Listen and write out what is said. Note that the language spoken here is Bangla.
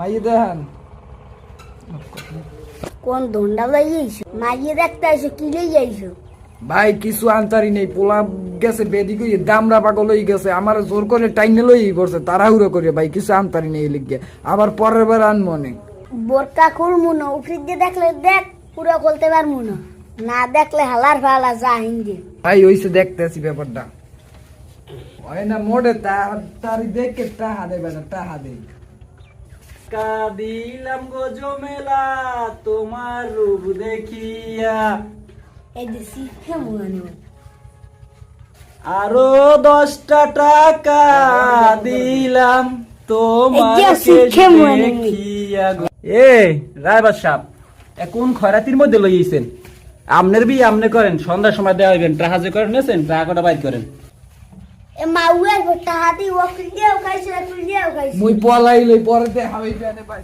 মাইয়ে দেখান। কোন ধন্ডা লাইয়েছো মাইয়ে দেখতে আইছো কি লাইয়েছো? ভাই কিছু আনতারি নেই, পোলা গেছে বেদি কই দামরা পাগল হয়ে গেছে, আমার জোর করে টাইনে লই পড়ছে তাড়াহুড়ো করে। ভাই কিছু আনতারি নেই লিখে, আবার পরের বার আনবো অনেক। বোরকা খুলমু না, উফরিত দিয়ে দেখলে দেখ, পুরো খুলতে পারমু না, না দেখলে হালার ফালা যা হিন্দি। ভাই ওইসে দেখতেছি ব্যাপারটা হয় না মোড়ে, তারি দেখে টাহা দেবে না, টাহা দে। কাদিলাম গো জমেলা তোমার রূপ দেখিয়া, এই যে শিখে মনে আরো 10টা টাকা দিলাম তোমাকে দেখিয়া। এ রায়বাদ সাহেব, এখন খয়রাতির মধ্যে লইছেন, আমনের বি আমনে করেন, সন্ধ্যার সময় দেওয়া হইবেন, টাকা যে করেন নেছেন টাকা কটা বাইর করেন। এ মাউয়া গোটা হাতি ও দিয়েও খাইছে তুই দিয়েও খাইছে। মুই পলাই লই পরে দে হাওই পেনে ভাই।